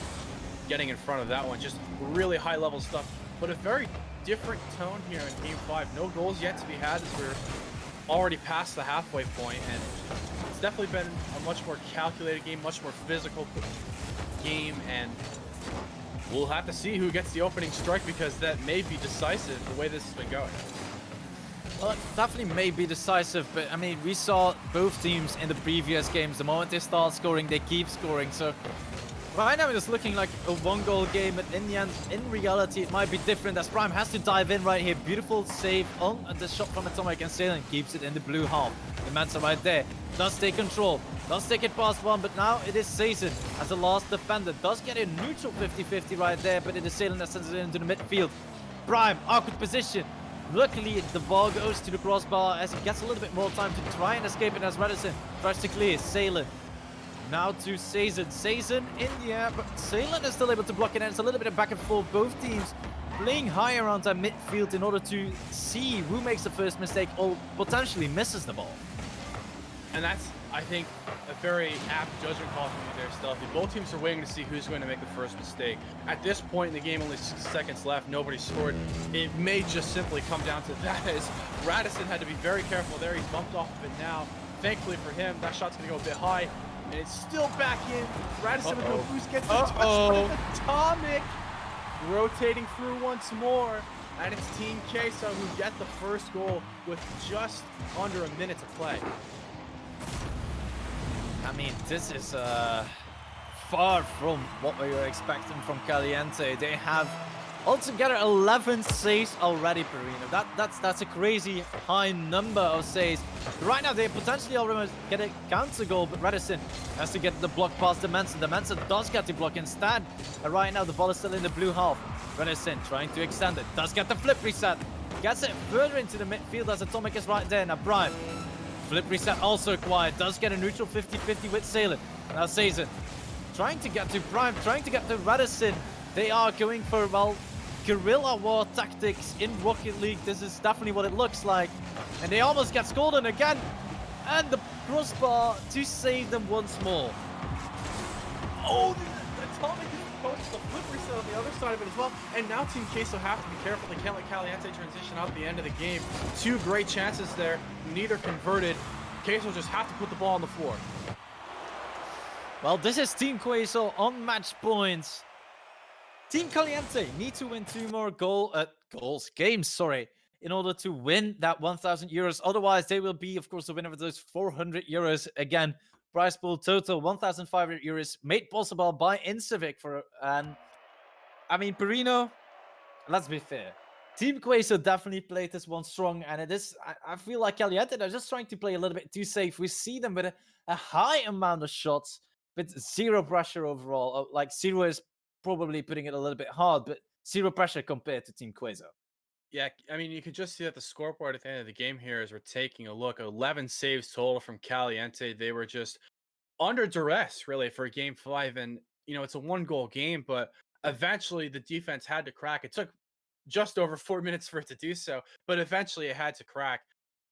getting in front of that one. Just really high level stuff, but a very different tone here in Game 5. No goals yet to be had as we're already past the halfway point, and it's definitely been a much more calculated game, much more physical game, and we'll have to see who gets the opening strike, because that may be decisive the way this has been going. Well, it definitely may be decisive, but I mean, we saw both teams in the previous games. The moment they start scoring, they keep scoring. So right now it's looking like a 1-goal game, but in the end, in reality, it might be different as Prime has to dive in right here. Beautiful save on the shot from Atomic, and Salem keeps it in the blue half. The Mensa right there does take control, does take it past one, but now it is Sazen as the last defender. Does get a neutral 50-50 right there, but it is Salem that sends it into the midfield. Prime, awkward position. Luckily, the ball goes to the crossbar as he gets a little bit more time to try and escape it as Redison tries to clear. Salem now to Sazen. Sazen in the air, but Salem is still able to block it, and it's a little bit of back and forth. Both teams playing high around that midfield in order to see who makes the first mistake or potentially misses the ball. And that's, I think, a very apt judgment call from you there, Stealthy. Both teams are waiting to see who's going to make the first mistake. At this point in the game, only 6 seconds left, nobody scored. It may just simply come down to that, as Radisson had to be very careful there. He's bumped off of it now. Thankfully for him, that shot's going to go a bit high, and it's still back in. Radisson with no boost gets the touch. Atomic rotating through once more, and it's TeamQueso who get the first goal with just under a minute to play. I mean, this is far from what we were expecting from Caliente. They have altogether 11 saves already, Perino. That's a crazy high number of saves. Right now, they potentially already get a counter goal, but Redison has to get the block past the Mensa. The Mensa does get the block instead. And right now, the ball is still in the blue half. Redison trying to extend it. Does get the flip reset. Gets it further into the midfield as Atomic is right there. Now, Prime. Flip reset also acquired. Does get a neutral 50-50 with Salem. Now Sazen trying to get to Prime, trying to get to Radisson. They are going for, well, guerrilla war tactics in Rocket League. This is definitely what it looks like. And they almost get scored on again. And the crossbar to save them once more. Oh, the Atomic is supposed to flip reset on the other side of it as well. And now TeamQueso have to be careful. They can't let Caliente transition out the end of the game. 2 great chances there, neither converted. Queso just have to put the ball on the floor. Well, this is TeamQueso on match points. Team Caliente need to win 2 more games, in order to win that 1,000 euros. Otherwise, they will be, of course, the winner of those 400 euros. Again, prize pool total 1,500 euros, made possible by Incivic. And I mean, Perino, let's be fair. TeamQueso definitely played this one strong, and it is. I feel like Caliente, they're just trying to play a little bit too safe. We see them with a high amount of shots, but zero pressure overall. Like Zero is probably putting it a little bit hard, but zero pressure compared to TeamQueso. Yeah, I mean, you can just see that the scoreboard at the end of the game here as we're taking a look. 11 saves total from Caliente. They were just under duress, really, for game 5. And, it's a 1-goal game, but eventually the defense had to crack. It took just over 4 minutes for it to do so, but eventually it had to crack.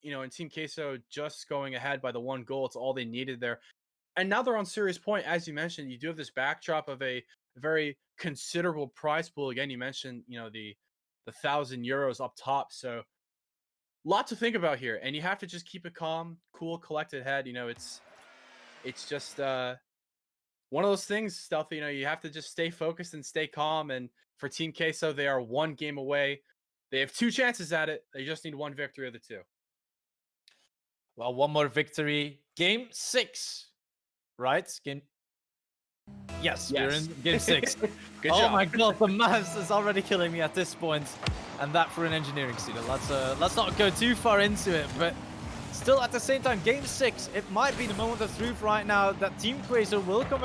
And Team Queso just going ahead by the 1 goal. It's all they needed there. And now they're on serious point. As you mentioned, you do have this backdrop of a very considerable prize pool. Again, you mentioned, the €1,000 up top. So lot to think about here. And you have to just keep a calm, cool, collected head. It's just one of those things, Stealthy. You have to just stay focused and stay calm. And for Team Queso, they are 1 game away. They have 2 chances at it. They just need 1 victory of the 2. Well, 1 more victory. Game 6, right? Yes, we're in game 6. Good oh job. my god, the maths is already killing me at this point. And that for an engineering student. Let's not go too far into it, but still at the same time, game 6, it might be the moment of truth right now that TeamQueso will come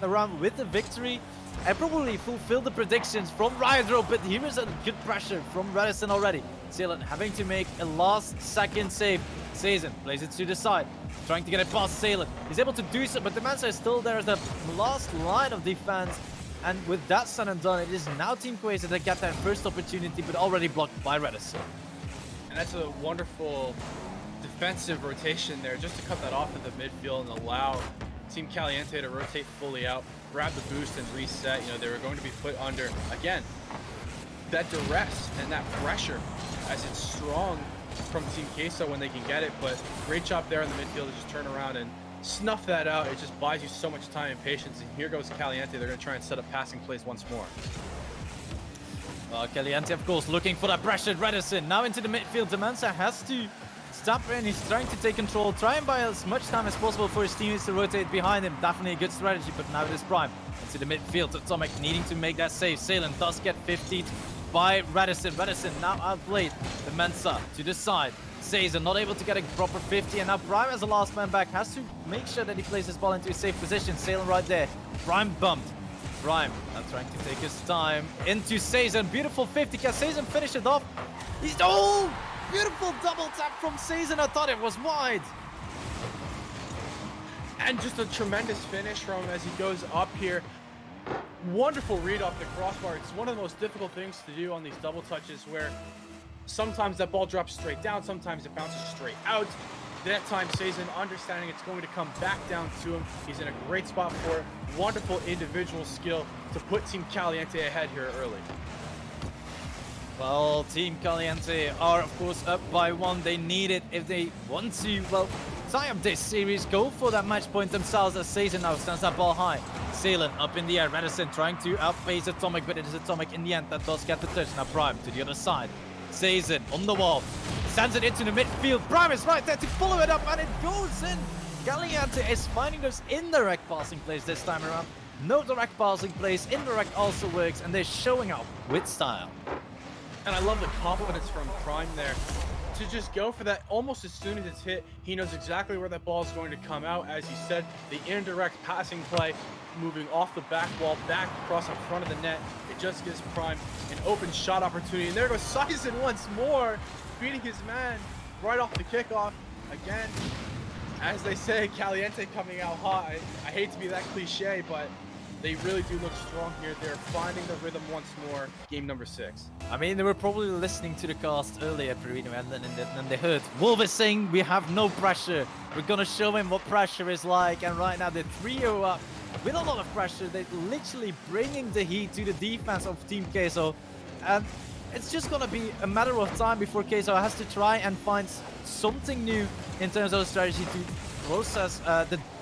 around with the victory and probably fulfill the predictions from Riot. But here is a good pressure from Redison already. Salem having to make a last-second save. Season plays it to the side, trying to get it past Salem. He's able to do so, but the Mensa is still there as the last line of defense. And with that said and done, it is now TeamQueso that get that first opportunity, but already blocked by Redison. And that's a wonderful defensive rotation there, just to cut that off at the midfield and allow Team Caliente to rotate fully out, grab the boost and reset. They were going to be put under, again, that duress and that pressure as it's strong from Team Queso when they can get it. But great job there in the midfield to just turn around and snuff that out. It just buys you so much time and patience. And here goes Caliente. They're going to try and set up passing plays once more. Well, Caliente, of course, looking for that pressure. Redison now into the midfield. Demensa has to stop in. He's trying to take control, try and buy as much time as possible for his teammates to rotate behind him. Definitely a good strategy, but now it is Prime into the midfield. Atomic needing to make that save. Salem does get 50'd by Redison. Redison now outplayed. The Mensa to the side. Caesar not able to get a proper 50, and now Prime as a last man back has to make sure that he places his ball into a safe position. Salem right there. Prime bumped. Prime now trying to take his time into Caesar. Beautiful 50. Can Caesar finish it off? He's beautiful double tap from Caesar. I thought it was wide. And just a tremendous finish from him as he goes up here. Wonderful read off the crossbar. It's one of the most difficult things to do on these double touches, where sometimes that ball drops straight down, sometimes it bounces straight out. That time, Sazen understanding it's going to come back down to him. He's in a great spot for it. Wonderful individual skill to put Team Caliente ahead here early. Well, Team Caliente are, of course, up by 1. They need it if they want to, well, tie up this series, go for that match point themselves, as Sazen now stands that ball high. Salem up in the air. Redison trying to outpace Atomic, but it is Atomic in the end that does get the touch. Now Prime to the other side. Sazen on the wall. Sends it into the midfield. Prime is right there to follow it up, and it goes in. Caliente is finding those indirect passing plays this time around. No direct passing plays. Indirect also works, and they're showing up with style. And I love the confidence from Prime there to just go for that almost as soon as it's hit. He knows exactly where that ball is going to come out. As you said, the indirect passing play, moving off the back wall, back across in front of the net. It just gives Prime an open shot opportunity. And there goes Sizen once more, beating his man right off the kickoff. Again, as they say, Caliente coming out hot. I hate to be that cliche, but they really do look strong here. They're finding the rhythm once more. Game number 6. I mean, they were probably listening to the cast earlier, Perino, and then they heard Wolf is saying we have no pressure. We're going to show him what pressure is like. And right now, the trio up with a lot of pressure. They're literally bringing the heat to the defense of Team Queso. And it's just going to be a matter of time before Queso has to try and find something new in terms of strategy to process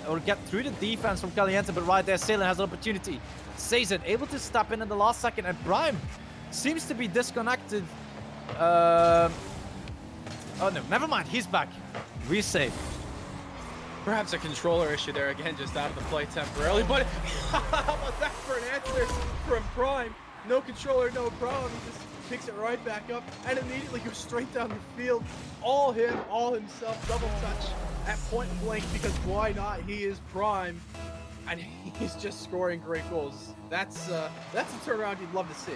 or get through the defense from Caliente. But right there, Salem has an opportunity. Sazen able to step in the last second, and Prime seems to be disconnected. Oh no, never mind, he's back. We're safe. Perhaps a controller issue there, again, just out of the play temporarily. But how about that for an answer from Prime? No controller, no problem. He just picks it right back up and immediately goes straight down the field. All him, all himself, double touch at point blank, because why not? He is Prime. and he's just scoring great goals. That's a turnaround you'd love to see.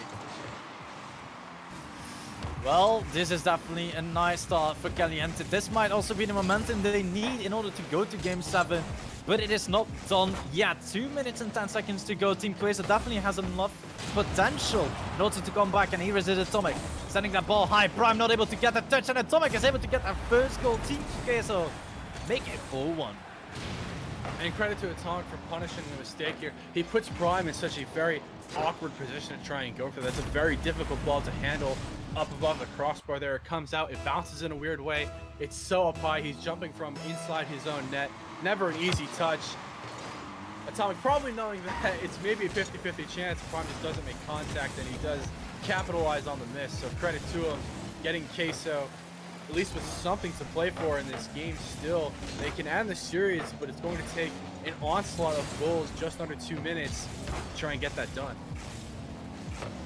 Well, this is definitely a nice start for Caliente. This might also be the momentum they need in order to go to Game 7. But it is not done yet. 2 minutes and 10 seconds to go. TeamQueso definitely has enough potential in order to come back. And here is it, Atomic sending that ball high. Prime not able to get that touch. And Atomic is able to get that first goal. TeamQueso make it 4-1. And credit to Atomic for punishing the mistake here. He puts Prime in such a very awkward position to try and go for that. That's a very difficult ball to handle up above the crossbar there. It comes out, it bounces in a weird way. It's so up high. He's jumping from inside his own net. Never an easy touch. Atomic probably knowing that it's maybe a 50-50 chance Prime just doesn't make contact, and he does capitalize on the miss. So credit to him getting Queso at least with something to play for in this game still. They can end the series, but it's going to take an onslaught of goals just under 2 minutes to try and get that done.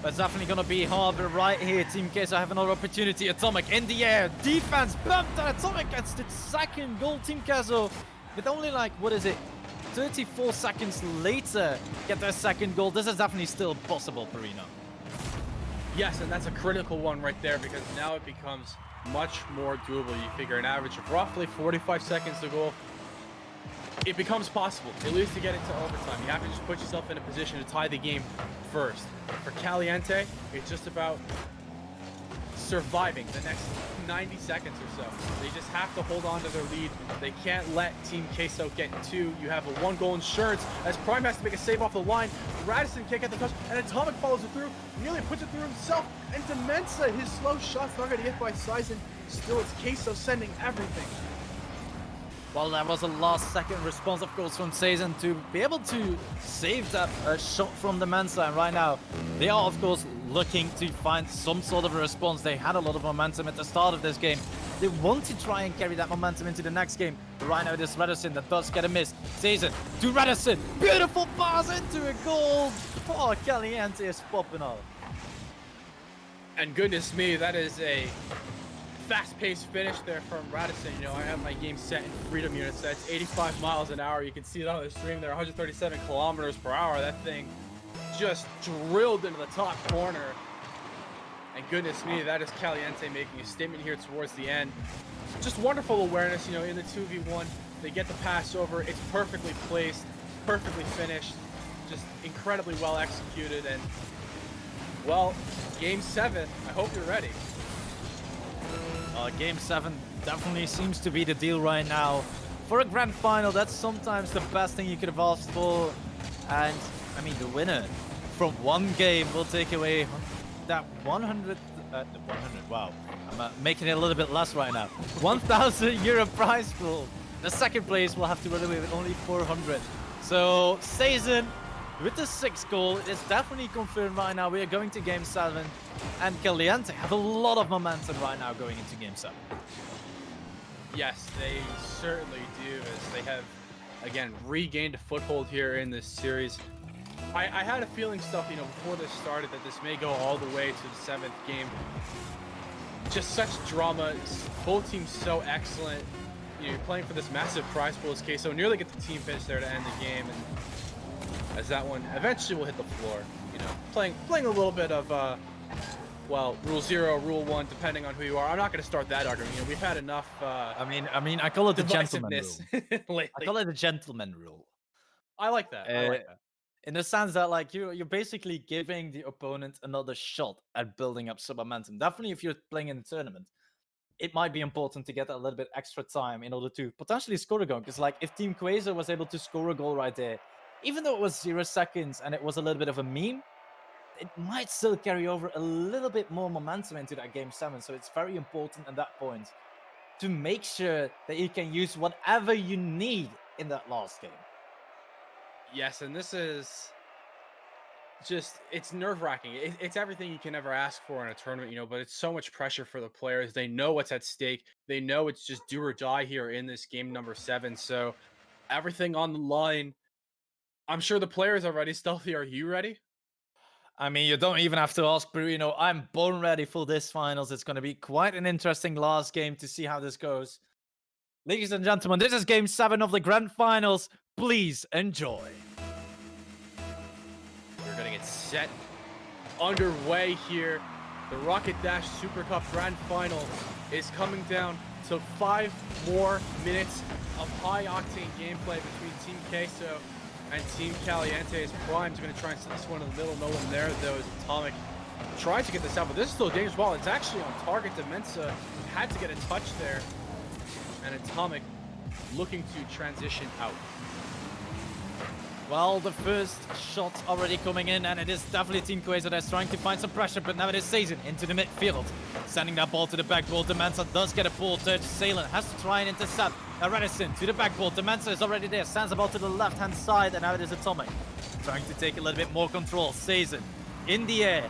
That's definitely going to be hard, but right here, TeamQueso have another opportunity. Atomic in the air, defense bumped, and Atomic gets the second goal. TeamQueso with only like, what is it, 34 seconds later, get their second goal. This is definitely still possible, Perino. Yes, and that's a critical one right there, because now it becomes much more doable. You figure an average of roughly 45 seconds to goal. It becomes possible, at least to get into overtime. You have to just put yourself in a position to tie the game first. For Caliente, it's just about surviving the next 90 seconds or so. They just have to hold on to their lead. They can't let TeamQueso get two. You have a 1-goal insurance as Prime has to make a save off the line. Radisson can't get the touch, and Atomic follows it through. Nearly puts it through himself, and Demensa, his slow shot's not going to get by Sizen. Still, it's Queso sending everything. Well, that was a last-second response, of course, from Sazen to be able to save that shot from the Mensa. And right now, they are, of course, looking to find some sort of a response. They had a lot of momentum at the start of this game. They want to try and carry that momentum into the next game. But right now, it is Radisson that does get a miss. Sazen to Radisson. Beautiful pass into a goal. Oh, Caliente is popping off. And goodness me, that is a fast-paced finish there from Radisson. You know, I have my game set in freedom units. That's 85 miles an hour. You can see it on the stream there, 137 kilometers per hour. That thing just drilled into the top corner. And goodness me, that is Caliente making a statement here towards the end. Just wonderful awareness, you know, in the 2v1. They get the pass over. It's perfectly placed, perfectly finished, just incredibly well executed. And, well, Game 7, I hope you're ready. Game 7 definitely seems to be the deal right now. For a grand final, that's sometimes the best thing you could have asked for. And, I mean, the winner from one game will take away that 100, wow. I'm making it a little bit less right now. 1,000 euro prize pool. The second place will have to run away with only 400. So, Sazen with the 6th goal, it is definitely confirmed right now. We are going to Game 7. And Caliente have a lot of momentum right now going into Game 7. Yes, they certainly do, as they have, again, regained a foothold here in this series. I had a feeling stuff, you know, before this started, that this may go all the way to the 7th game. Just such drama. Both teams so excellent. You know, you're playing for this massive prize pool as Queso nearly get the team finish there to end the game. And as that one eventually will hit the floor, you know, playing a little bit of well, Rule 0, Rule 1, depending on who you are. I'm not going to start that argument. You know, we've had enough. I mean, I call it the gentleman rule. Lately. I call it the gentleman rule. I like that. I like that. In the sense that, like, you're basically giving the opponent another shot at building up some momentum. Definitely, if you're playing in a tournament, it might be important to get a little bit extra time in order to potentially score a goal. Because, like, if TeamQueso was able to score a goal right there, even though it was 0 seconds and it was a little bit of a meme, it might still carry over a little bit more momentum into that Game 7. So it's very important at that point to make sure that you can use whatever you need in that last game. Yes, and this is just, it's nerve-wracking. It's everything you can ever ask for in a tournament, you know, but it's so much pressure for the players. They know what's at stake. They know it's just do or die here in this game number 7. So everything on the line. I'm sure the players are ready. Stealthy, are you ready? I mean, you don't even have to ask, Bruno. I'm born ready for this finals. It's going to be quite an interesting last game to see how this goes. Ladies and gentlemen, this is Game 7 of the Grand Finals. Please enjoy. set, underway here. The Rocket Dash Super Cup Grand Final is coming down to 5 more minutes of high-octane gameplay between Team Queso and Team Caliente. As Prime's going to try and slice one in the middle. No one there, though, as Atomic tries to get this out, but this is still a dangerous ball. It's actually on target. Demensa had to get a touch there, and Atomic looking to transition out. Well, the first shot already coming in, and it is definitely TeamQueso that's trying to find some pressure, but now it is Season into the midfield. Sending that ball to the back wall. Demensa does get a pull touch. Salen has to try and intercept. Redison to the back wall. Demensa is already there. Sends the ball to the left-hand side, and now it is Atomic. Trying to take a little bit more control. Season in the air.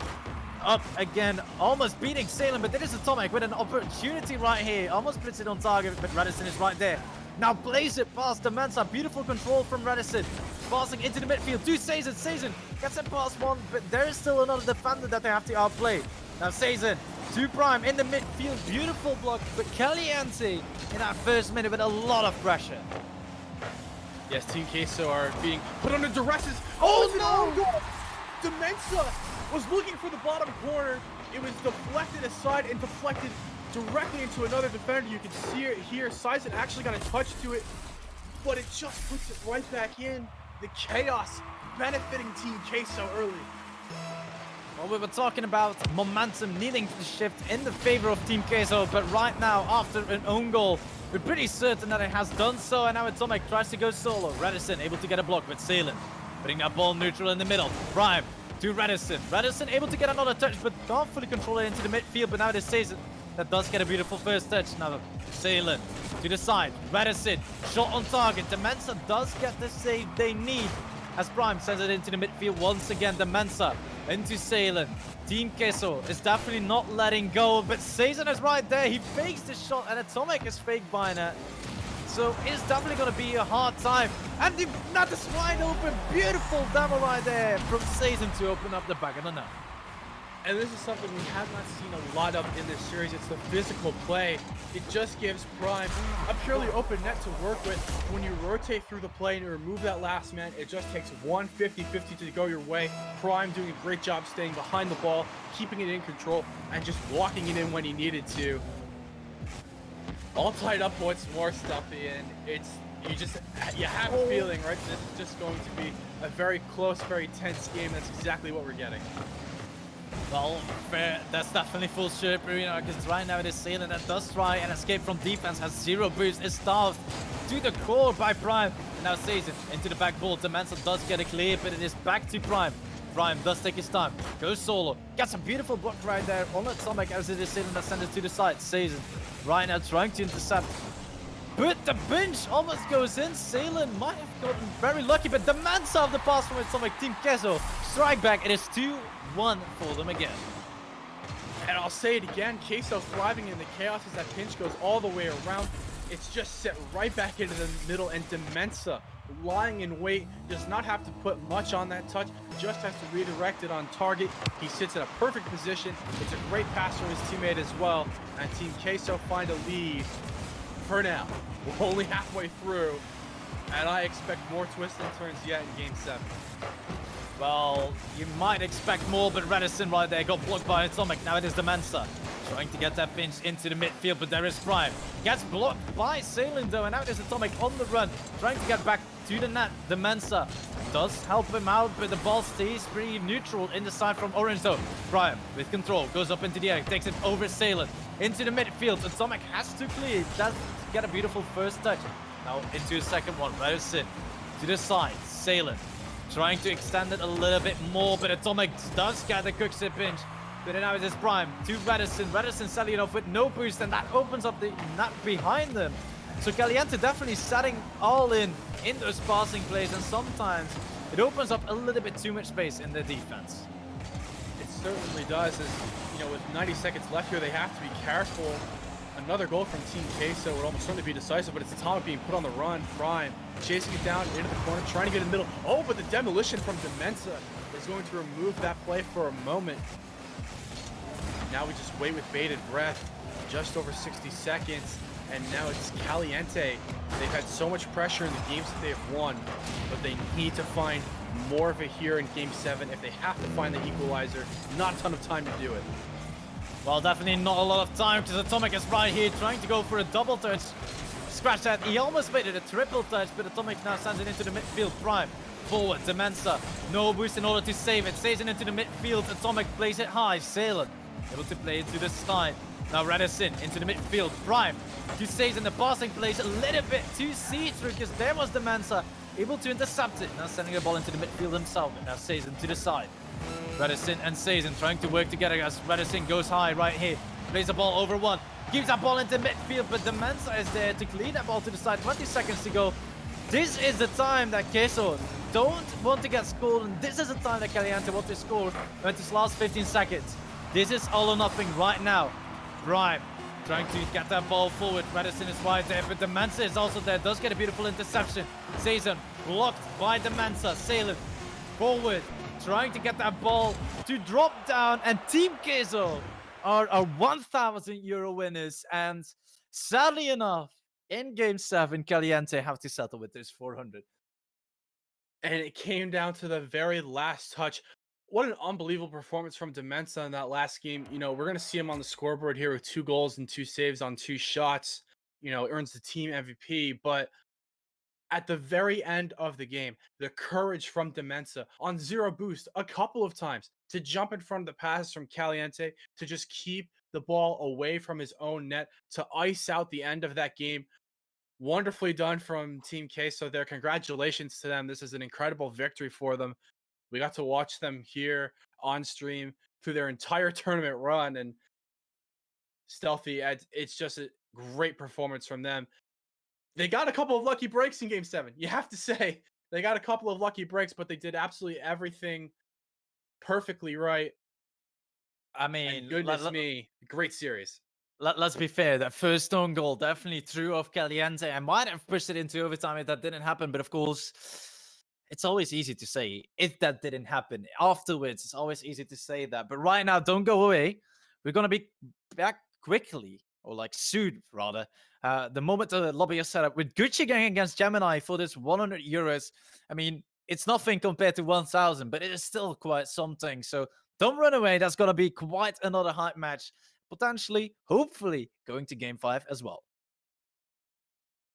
Up again, almost beating Salem, but there is Atomic with an opportunity right here. Almost puts it on target, but Redison is right there. Now plays it past Demensa. Beautiful control from Redison. Passing into the midfield to Season. Season gets it past one, but there is still another defender that they have to outplay. Now Season to Prime in the midfield. Beautiful block, but Caliente in that first minute with a lot of pressure. Yes, Team Queso are being put under duresses. Oh no! Demensa was looking for the bottom corner. It was deflected aside and deflected directly into another defender. You can see it here. Season actually got a touch to it, but it just puts it right back in. The chaos benefiting Team Queso early. Well, we were talking about momentum needing to shift in the favor of Team Queso, but right now, after an own goal, we're pretty certain that it has done so, and now Atomic tries to go solo. Redison able to get a block with Salen. Putting that ball neutral in the middle. Prime to Redison. Redison able to get another touch, but can't fully control it into the midfield, but now it is Season that does get a beautiful first touch. Now Salen to the side. Redison, shot on target. Demensa does get the save they need as Prime sends it into the midfield once again. Demensa into Salen. Team Queso is definitely not letting go, but Season is right there. He fakes the shot, and Atomic is faked by net. So it's definitely going to be a hard time. And the net is wide open. Beautiful demo right there from Season to open up the back of the net. And this is something we have not seen a lot of in this series. It's the physical play. It just gives Prime a purely open net to work with. When you rotate through the play and you remove that last man, it just takes 150-50 to go your way. Prime doing a great job staying behind the ball, keeping it in control, and just walking it in when he needed to. All tied up once more, Stuffy, and you have a feeling, right? This is just going to be a very close, very tense game. That's exactly what we're getting. Well, fair. That's definitely full shirt, Marino, because right now it is Salen that does try and escape from defense, has 0 boost, is starved to the core by Prime. And now Season into the back ball. Demensa does get a clear, but it is back to Prime. Prime does take his time, goes solo, gets a beautiful block right there on Atomic as it is Salen that sends it to the side. Season right now trying to intercept, but the bench almost goes in. Salen might have gotten very lucky, but Demensa of the pass from Atomic. Team Queso strike back. It is 2-1 for them again. And I'll say it again, Queso thriving in the chaos as that pinch goes all the way around. It's just set right back into the middle, and Demensa lying in wait, does not have to put much on that touch, just has to redirect it on target. He sits in a perfect position. It's a great pass from his teammate as well, and Team Queso find a lead for now. We're only halfway through, and I expect more twists and turns yet in Game 7. Well, you might expect more, but Redison right there got blocked by Atomic. Now it is Demensa trying to get that pinch into the midfield, but there is Prime. Gets blocked by Salen though, and now it is Atomic on the run, trying to get back to the net. Demensa does help him out, but the ball stays pretty neutral in the side from Orange though. Prime with control, goes up into the air, takes it over Salen, into the midfield. Atomic has to clear, does get a beautiful first touch. Now into a second one, Redison to the side, Salen trying to extend it a little bit more, but Atomic does get the quick-sip pinch. But now it is Prime to Redison. Redison selling it off with no boost, and that opens up the net behind them. So Caliente definitely setting all in those passing plays, and sometimes it opens up a little bit too much space in the defense. It certainly does. As you know, with 90 seconds left here, they have to be careful. Another goal from Team Queso would almost certainly be decisive, but it's Atomic being put on the run. Prime chasing it down into the corner, trying to get in the middle. Oh, but the demolition from Demensa is going to remove that play for a moment. Now we just wait with bated breath. Just over 60 seconds. and now it's Caliente. They've had so much pressure in the games that they've won, but they need to find more of it here in Game 7 if they have to find the equalizer. Not a ton of time to do it. Well, definitely not a lot of time because Atomic is right here trying to go for a double touch. Scratch that. He almost made it a triple touch, but Atomic now sends it into the midfield. Prime forward. Demensa. No boost in order to save it. Saves it into the midfield. Atomic plays it high. Salem able to play it to the side. Now Redison into the midfield. Prime to stays in the passing place a little bit too see-through because there was Demensa able to intercept it. Now sending the ball into the midfield himself. And now Sazen to the side. Redison and Sazen trying to work together as Redison goes high right here. Plays the ball over one. Gives that ball into midfield, but Demensa is there to clean that ball to the side. 20 seconds to go. This is the time that Queso don't want to get scored, and this is the time that Caliente want to score when this last 15 seconds. This is all or nothing right now. Prime trying to get that ball forward. Redison is wide there, but Demensa is also there. Does get a beautiful interception. Sazen blocked by Demensa. Salem forward, trying to get that ball to drop down, and TeamQueso are our 1,000 euro winners. And sadly enough, in Game 7, Caliente have to settle with this 400. And it came down to the very last touch. What an unbelievable performance from Demensa in that last game. You know, we're going to see him on the scoreboard here with 2 goals and 2 saves on 2 shots. You know, earns the team MVP. But at the very end of the game, the courage from Demensa on 0 boost a couple of times to jump in front of the passes from Caliente, to just keep the ball away from his own net, to ice out the end of that game. Wonderfully done from TeamQueso there. Congratulations to them. This is an incredible victory for them. We got to watch them here on stream through their entire tournament run, and Stealthy, it's just a great performance from them. They got a couple of lucky breaks in Game 7. You have to say they got a couple of lucky breaks, but they did absolutely everything perfectly right. I mean, And goodness me, great series. Let's be fair, that first own goal definitely threw off Caliente and might have pushed it into overtime if that didn't happen. But of course, it's always easy to say if that didn't happen. Afterwards, it's always easy to say that. But right now, don't go away. We're going to be back quickly, or like soon, rather. The moment the lobby is set up with Gucci going against Gemini for this 100 euros. I mean, it's nothing compared to 1,000, but it is still quite something. So don't run away. That's going to be quite another hype match. Potentially, hopefully, going to Game 5 as well.